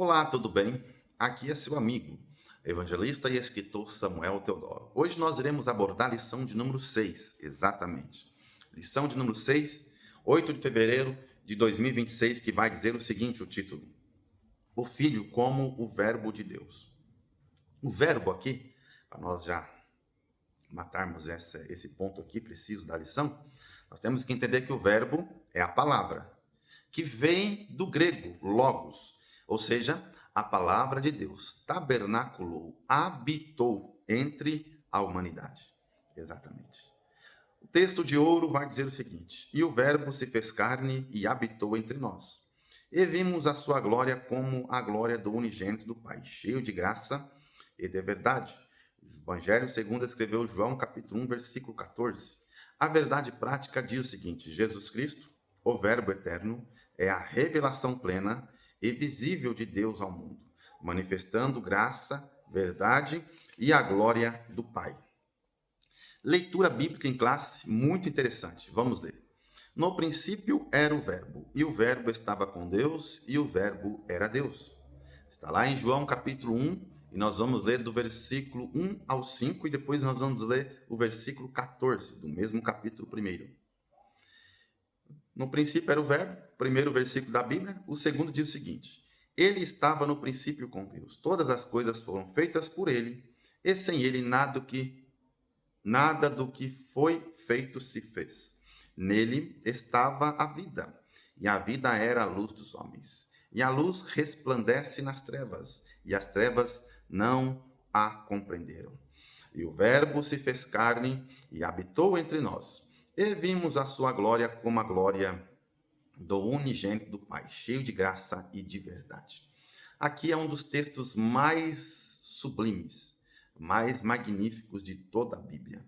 Olá, tudo bem? Aqui é seu amigo, evangelista e escritor Samuel Teodoro. Hoje nós iremos abordar a lição de número 6, exatamente. Lição de número 6, 8 de fevereiro de 2026, que vai dizer o seguinte, o título: O Filho como o Verbo de Deus. O verbo aqui, para nós já matarmos esse ponto aqui preciso da lição, nós temos que entender que o verbo é a palavra, que vem do grego logos, ou seja, a palavra de Deus tabernaculou, habitou entre a humanidade. Exatamente. O texto de ouro vai dizer o seguinte: E o verbo se fez carne e habitou entre nós. E vimos a sua glória como a glória do unigênito do Pai, cheio de graça e de verdade. Evangelho segundo escreveu João, capítulo 1, versículo 14. A verdade prática diz o seguinte: Jesus Cristo, o Verbo eterno, é a revelação plena e visível de Deus ao mundo, manifestando graça, verdade e a glória do Pai. Leitura bíblica em classe muito interessante. Vamos ler. No princípio era o Verbo, e o Verbo estava com Deus, e o Verbo era Deus. Está lá em João capítulo 1, e nós vamos ler do versículo 1 ao 5, e depois nós vamos ler o versículo 14, do mesmo capítulo 1. No princípio era o Verbo, primeiro versículo da Bíblia. O segundo diz o seguinte: Ele estava no princípio com Deus. Todas as coisas foram feitas por ele, e sem ele nada do que foi feito se fez. Nele estava a vida, e a vida era a luz dos homens. E a luz resplandece nas trevas, e as trevas não a compreenderam. E o Verbo se fez carne e habitou entre nós. E vimos a sua glória como a glória do unigênito do Pai, cheio de graça e de verdade. Aqui é um dos textos mais sublimes, mais magníficos de toda a Bíblia.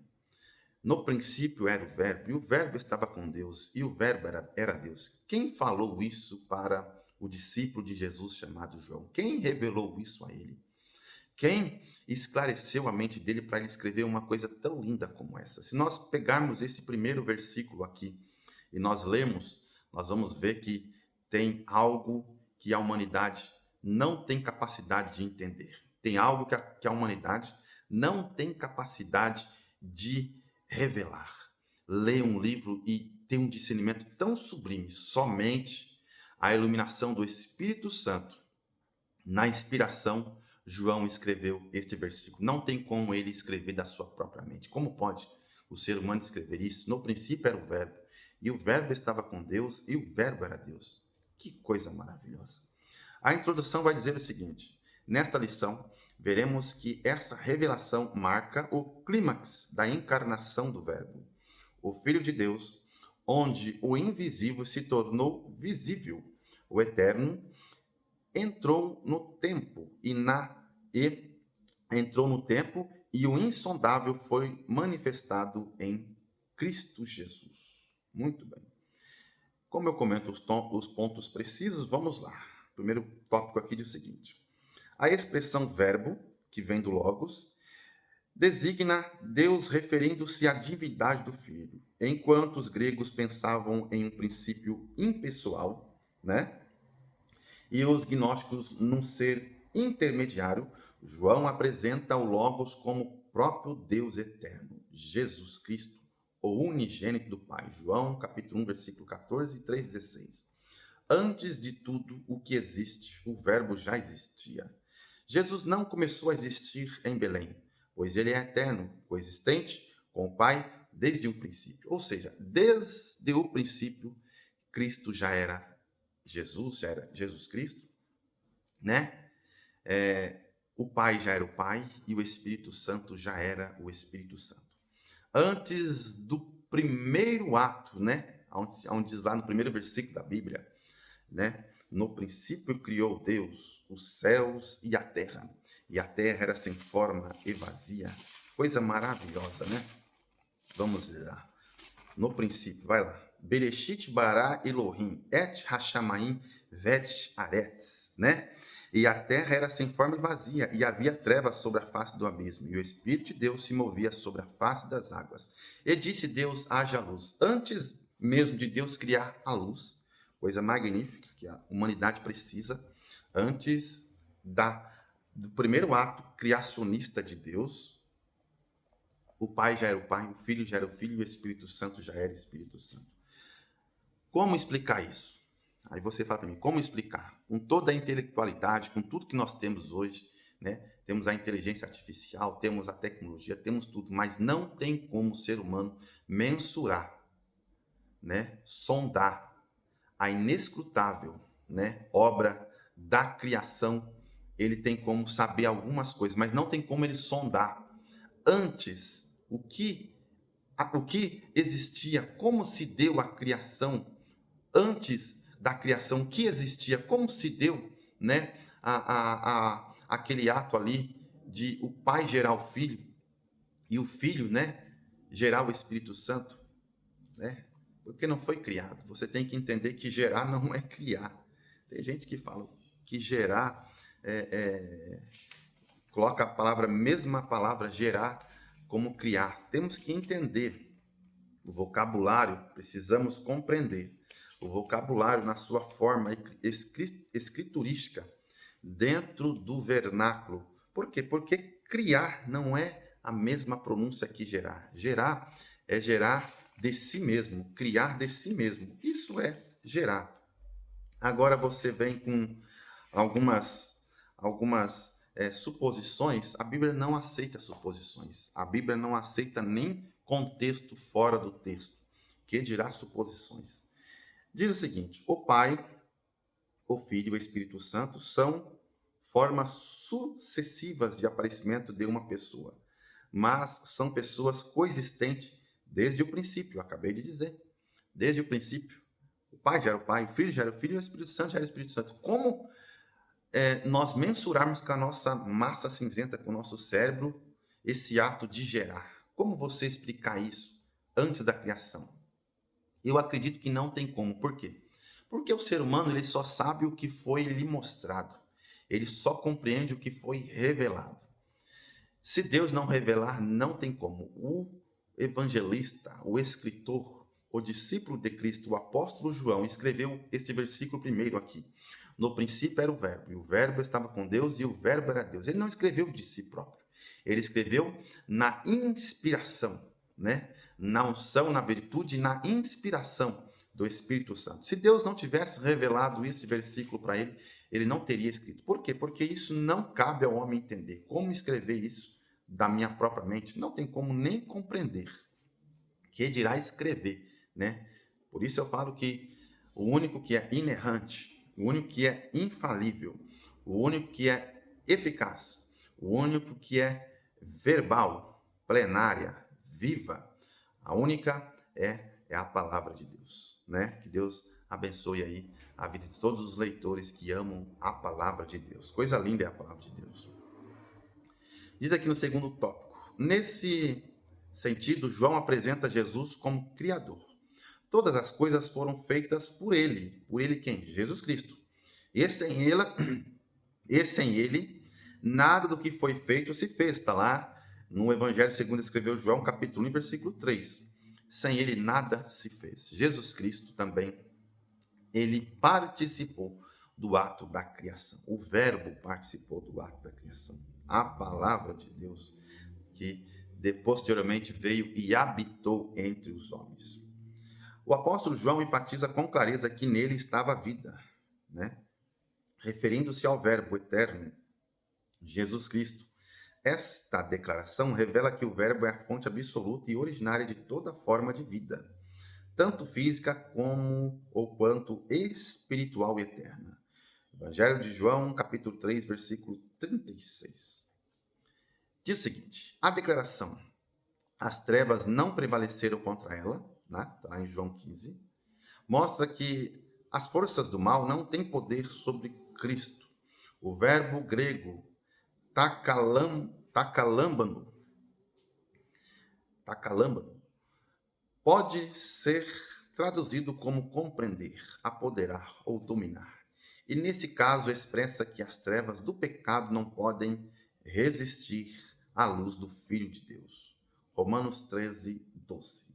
No princípio era o Verbo, e o Verbo estava com Deus, e o Verbo era Deus. Quem falou isso para o discípulo de Jesus chamado João? Quem revelou isso a ele? Quem esclareceu a mente dele para ele escrever uma coisa tão linda como essa? Se nós pegarmos esse primeiro versículo aqui e nós lermos, nós vamos ver que tem algo que a humanidade não tem capacidade de entender. Tem algo que a humanidade não tem capacidade de revelar. Ler um livro e ter um discernimento tão sublime, somente a iluminação do Espírito Santo, na inspiração, João escreveu este versículo. Não tem como ele escrever da sua própria mente. Como pode o ser humano escrever isso? No princípio era o Verbo, e o Verbo estava com Deus, e o Verbo era Deus. Que coisa maravilhosa. A introdução vai dizer o seguinte: nesta lição, veremos que essa revelação marca o clímax da encarnação do Verbo, o Filho de Deus, onde o invisível se tornou visível, o eterno entrou no tempo e o insondável foi manifestado em Cristo Jesus. Muito bem. Como eu comento os pontos precisos, vamos lá. O primeiro tópico aqui diz o seguinte: a expressão verbo, que vem do Logos, designa Deus referindo-se à divindade do Filho, enquanto os gregos pensavam em um princípio impessoal, né? E os gnósticos num ser intermediário, João apresenta o Logos como o próprio Deus eterno, Jesus Cristo, o unigênito do Pai. João, capítulo 1, versículo 14 e 3,16. Antes de tudo o que existe, o Verbo já existia. Jesus não começou a existir em Belém, pois ele é eterno, coexistente com o Pai desde o princípio. Ou seja, desde o princípio, Cristo já era Jesus Cristo, né? O Pai já era o Pai e o Espírito Santo já era o Espírito Santo. Antes do primeiro ato, né? Onde diz lá no primeiro versículo da Bíblia, né? No princípio criou Deus os céus e a terra era sem forma e vazia. Coisa maravilhosa, né? Vamos lá. No princípio, vai lá. Bereshit bara Elohim et hashamayim vet aretz, né? E a terra era sem forma e vazia, e havia trevas sobre a face do abismo, e o Espírito de Deus se movia sobre a face das águas. E disse Deus: haja luz. Antes mesmo de Deus criar a luz, coisa magnífica que a humanidade precisa, Antes do primeiro ato criacionista de Deus, o Pai já era o Pai, o Filho já era o Filho e o Espírito Santo já era o Espírito Santo. Como explicar isso? Aí você fala para mim, como explicar? Com toda a intelectualidade, com tudo que nós temos hoje, né? Temos a inteligência artificial, temos a tecnologia, temos tudo, mas não tem como o ser humano mensurar, né? Sondar a inescrutável, né? Obra da criação. Ele tem como saber algumas coisas, mas não tem como ele sondar antes o que existia, como se deu a criação, antes da criação, o que existia, como se deu, né, aquele ato ali de o Pai gerar o Filho e o Filho, né, gerar o Espírito Santo, né? Porque não foi criado. Você tem que entender que gerar não é criar. Tem gente que fala que gerar coloca mesma palavra gerar como criar. Temos que entender o vocabulário, precisamos compreender o vocabulário na sua forma escriturística dentro do vernáculo. Por quê? Porque criar não é a mesma pronúncia que gerar. Gerar é gerar de si mesmo, criar de si mesmo. Isso é gerar. Agora você vem com algumas suposições. A Bíblia não aceita suposições. A Bíblia não aceita nem contexto fora do texto, que dirá suposições. Diz o seguinte: o Pai, o Filho e o Espírito Santo são formas sucessivas de aparecimento de uma pessoa, mas são pessoas coexistentes desde o princípio. Eu acabei de dizer, desde o princípio. O Pai já era o Pai, o Filho já era o Filho e o Espírito Santo já era o Espírito Santo. Como nós mensurarmos com a nossa massa cinzenta, com o nosso cérebro, esse ato de gerar? Como você explicar isso antes da criação? Eu acredito que não tem como. Por quê? Porque o ser humano ele só sabe o que foi lhe mostrado. Ele só compreende o que foi revelado. Se Deus não revelar, não tem como. O evangelista, o escritor, o discípulo de Cristo, o apóstolo João, escreveu este versículo primeiro aqui. No princípio era o Verbo, e o Verbo estava com Deus, e o Verbo era Deus. Ele não escreveu de si próprio. Ele escreveu na inspiração, né? Na unção, na virtude e na inspiração do Espírito Santo. Se Deus não tivesse revelado esse versículo para ele, ele não teria escrito. Por quê? Porque isso não cabe ao homem entender. Como escrever isso da minha própria mente? Não tem como nem compreender. Que dirá escrever, né? Por isso eu falo que o único que é inerrante, o único que é infalível, o único que é eficaz, o único que é verbal, plenária, viva, a única é a palavra de Deus, né? Que Deus abençoe aí a vida de todos os leitores que amam a palavra de Deus. Coisa linda é a palavra de Deus. Diz aqui no segundo tópico: nesse sentido, João apresenta Jesus como Criador. Todas as coisas foram feitas por ele. Por ele quem? Jesus Cristo. E sem ele, nada do que foi feito se fez. Está lá no Evangelho segundo escreveu João, capítulo 1, versículo 3. Sem ele, nada se fez. Jesus Cristo também, ele participou do ato da criação. O Verbo participou do ato da criação. A palavra de Deus, que posteriormente veio e habitou entre os homens. O apóstolo João enfatiza com clareza que nele estava a vida, né? Referindo-se ao Verbo eterno, Jesus Cristo. Esta declaração revela que o Verbo é a fonte absoluta e originária de toda forma de vida, tanto física como ou quanto espiritual e eterna. Evangelho de João, capítulo 3, versículo 36. Diz o seguinte: a declaração as trevas não prevaleceram contra ela, né? Está lá em João 15, mostra que as forças do mal não têm poder sobre Cristo. O verbo grego takalambano, pode ser traduzido como compreender, apoderar ou dominar. E nesse caso expressa que as trevas do pecado não podem resistir à luz do Filho de Deus. Romanos 13, 12.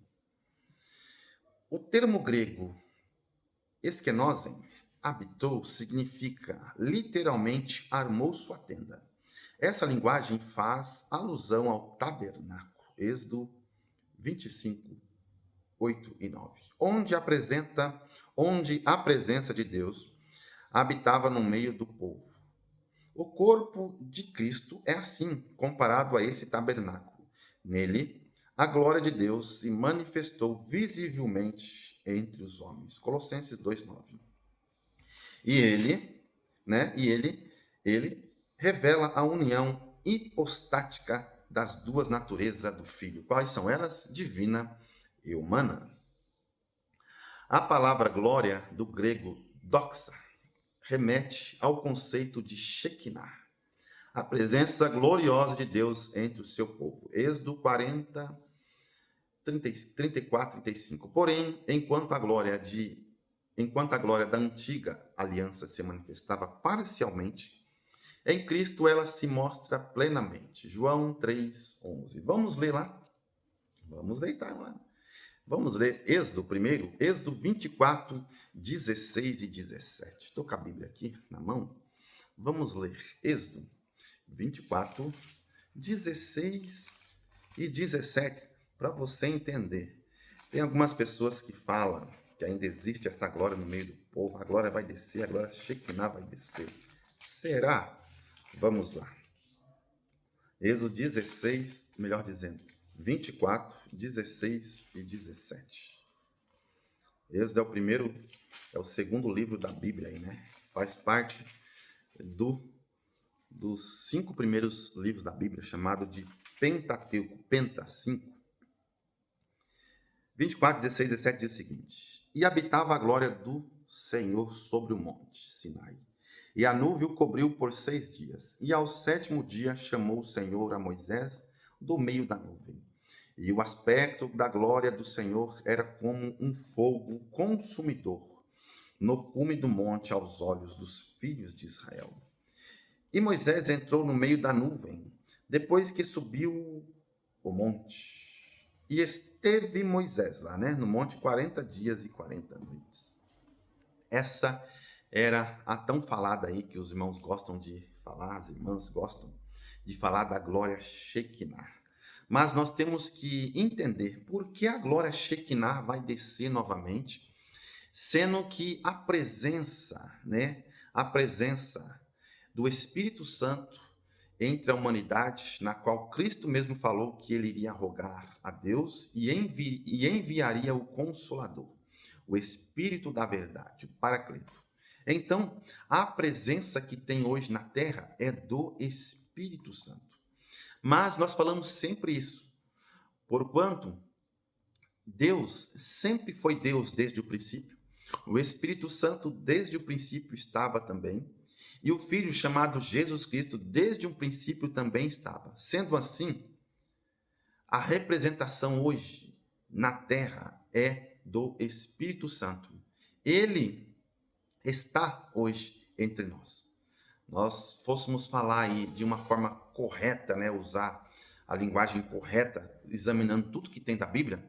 O termo grego eskenose habitou significa literalmente armou sua tenda. Essa linguagem faz alusão ao tabernáculo, Êxodo 25, 8 e 9, onde a presença de Deus habitava no meio do povo. O corpo de Cristo é assim, comparado a esse tabernáculo. Nele, a glória de Deus se manifestou visivelmente entre os homens. Colossenses 2:9. E ele, né? Ele revela a união hipostática das duas naturezas do Filho. Quais são elas? Divina e humana. A palavra glória, do grego doxa, remete ao conceito de Shekinah, a presença gloriosa de Deus entre o seu povo. Êxodo 40, 34, 35. Porém, enquanto a glória da antiga aliança se manifestava parcialmente, em Cristo ela se mostra plenamente. João 3:11. Vamos ler lá? Vamos deitar lá. Vamos ler Êxodo primeiro, Êxodo 24, 16 e 17. Estou com a Bíblia aqui na mão. Vamos ler Êxodo 24, 16 e 17, para você entender. Tem algumas pessoas que falam que ainda existe essa glória no meio do povo. A glória vai descer, a glória Shekinah vai descer. Será? Vamos lá. Êxodo 16, melhor dizendo, 24, 16 e 17. Êxodo é o segundo livro da Bíblia aí, né? Faz parte dos 5 primeiros livros da Bíblia, chamado de Pentateuco, Penta 5. 24, 16, 17 diz o seguinte: E habitava a glória do Senhor sobre o monte Sinai, e a nuvem o cobriu por 6 dias. E ao 7º dia chamou o Senhor a Moisés do meio da nuvem. E o aspecto da glória do Senhor era como um fogo consumidor no cume do monte aos olhos dos filhos de Israel. E Moisés entrou no meio da nuvem, depois que subiu o monte. E esteve Moisés lá, né, no monte 40 dias e 40 noites. Essa era a tão falada aí, que os irmãos gostam de falar, as irmãs gostam de falar da glória Shekinah. Mas nós temos que entender por que a glória Shekinah vai descer novamente, sendo que a presença do Espírito Santo entre a humanidade, na qual Cristo mesmo falou que ele iria rogar a Deus e enviaria o Consolador, o Espírito da verdade, o Paracleto. Então, a presença que tem hoje na terra é do Espírito Santo. Mas nós falamos sempre isso, porquanto Deus sempre foi Deus desde o princípio, o Espírito Santo desde o princípio estava também, e o Filho chamado Jesus Cristo desde um princípio também estava. Sendo assim, a representação hoje na terra é do Espírito Santo. Ele está hoje entre nós. Nós fôssemos falar aí de uma forma correta, né, usar a linguagem correta, examinando tudo que tem da Bíblia,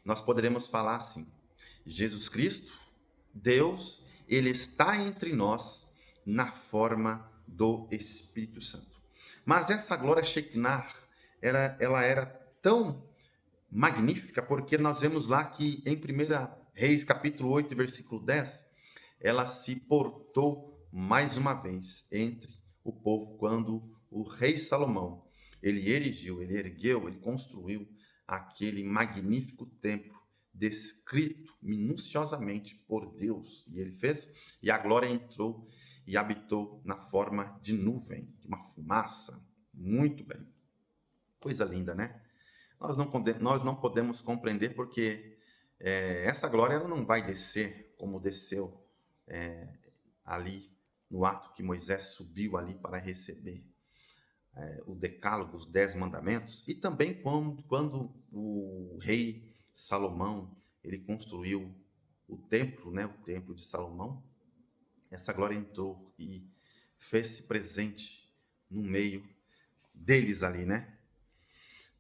nós poderemos falar assim: Jesus Cristo, Deus, ele está entre nós na forma do Espírito Santo. Mas essa glória Shekinah, ela era tão magnífica, porque nós vemos lá que em 1 Reis, capítulo 8, versículo 10, ela se portou mais uma vez entre o povo quando o rei Salomão, ele ergueu, ele construiu aquele magnífico templo descrito minuciosamente por Deus. E ele fez, e a glória entrou e habitou na forma de nuvem, de uma fumaça. Muito bem. Coisa linda, né? Nós não podemos compreender porque essa glória ela não vai descer como desceu ali no ato que Moisés subiu ali para receber o decálogo, os 10 mandamentos, e também quando o rei Salomão ele construiu o templo, né, o templo de Salomão, essa glória entrou e fez-se presente no meio deles ali, né?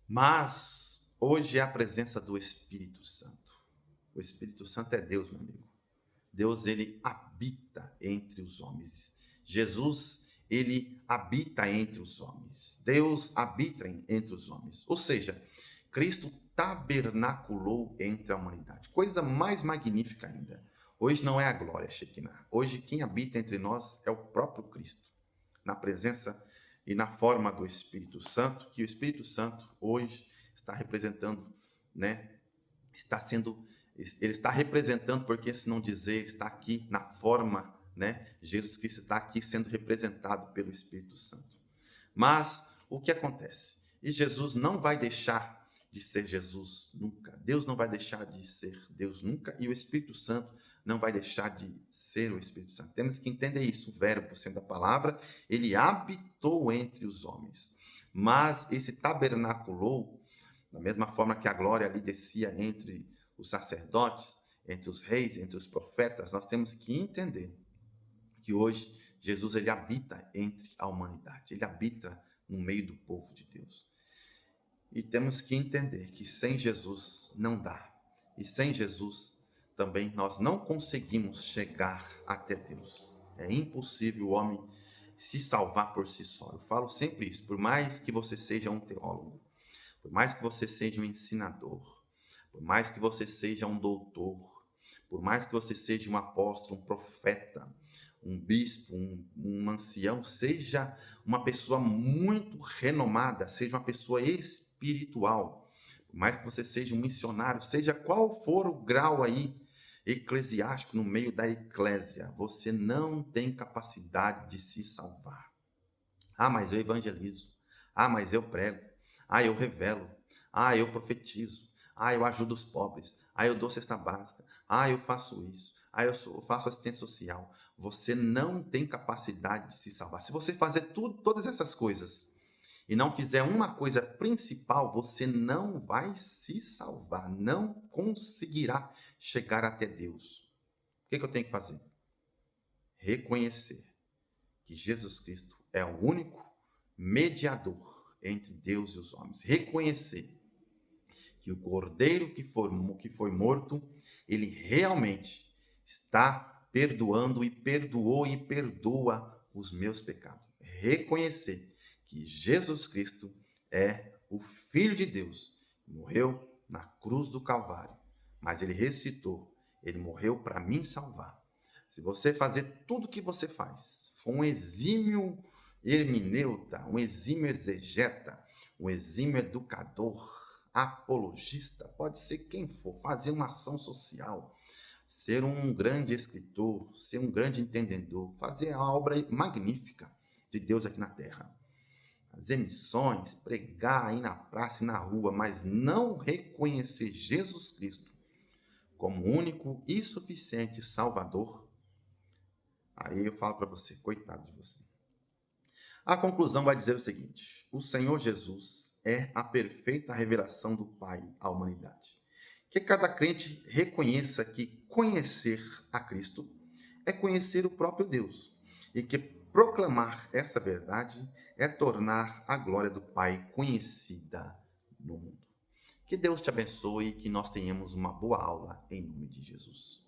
Mas hoje é a presença do Espírito Santo. O Espírito Santo é Deus, meu amigo. Deus, ele habita entre os homens. Jesus, ele habita entre os homens. Deus habita entre os homens. Ou seja, Cristo tabernaculou entre a humanidade. Coisa mais magnífica ainda. Hoje não é a glória Shekinah. Hoje quem habita entre nós é o próprio Cristo, na presença e na forma do Espírito Santo, que o Espírito Santo hoje está representando, né? Ele está representando, porque se não dizer, está aqui na forma, né? Jesus Cristo está aqui sendo representado pelo Espírito Santo. Mas o que acontece? E Jesus não vai deixar de ser Jesus nunca. Deus não vai deixar de ser Deus nunca, e o Espírito Santo não vai deixar de ser o Espírito Santo. Temos que entender isso. O verbo, sendo a palavra, ele habitou entre os homens. Mas esse tabernaculou, da mesma forma que a glória ali descia entre os sacerdotes, entre os reis, entre os profetas, nós temos que entender que hoje Jesus, ele habita entre a humanidade. Ele habita no meio do povo de Deus. E temos que entender que sem Jesus não dá. E sem Jesus também nós não conseguimos chegar até Deus. É impossível o homem se salvar por si só. Eu falo sempre isso. Por mais que você seja um teólogo, por mais que você seja um ensinador, por mais que você seja um doutor, por mais que você seja um apóstolo, um profeta, um bispo, um ancião, seja uma pessoa muito renomada, seja uma pessoa espiritual, por mais que você seja um missionário, seja qual for o grau aí eclesiástico no meio da eclésia, você não tem capacidade de se salvar. Ah, mas eu evangelizo. Ah, mas eu prego. Ah, eu revelo. Ah, eu profetizo. Ah, eu ajudo os pobres. Ah, eu dou cesta básica. Ah, eu faço isso. Ah, eu faço assistência social. Você não tem capacidade de se salvar. Se você fazer todas essas coisas e não fizer uma coisa principal, você não vai se salvar. Não conseguirá chegar até Deus. O que eu tenho que fazer? Reconhecer que Jesus Cristo é o único mediador entre Deus e os homens. Reconhecer que o Cordeiro que foi morto, ele realmente está perdoando e perdoou e perdoa os meus pecados. Reconhecer que Jesus Cristo é o Filho de Deus, morreu na cruz do Calvário, mas ele ressuscitou, ele morreu para me salvar. Se você fazer tudo o que você faz, for um exímio hermeneuta, um exímio exegeta, um exímio educador, apologista, pode ser quem for, fazer uma ação social, ser um grande escritor, ser um grande entendedor, fazer a obra magnífica de Deus aqui na Terra. Fazer missões, pregar aí na praça e na rua, mas não reconhecer Jesus Cristo como único e suficiente Salvador, aí eu falo para você, coitado de você. A conclusão vai dizer o seguinte: o Senhor Jesus é a perfeita revelação do Pai à humanidade. Que cada crente reconheça que conhecer a Cristo é conhecer o próprio Deus, e que proclamar essa verdade é tornar a glória do Pai conhecida no mundo. Que Deus te abençoe e que nós tenhamos uma boa aula em nome de Jesus.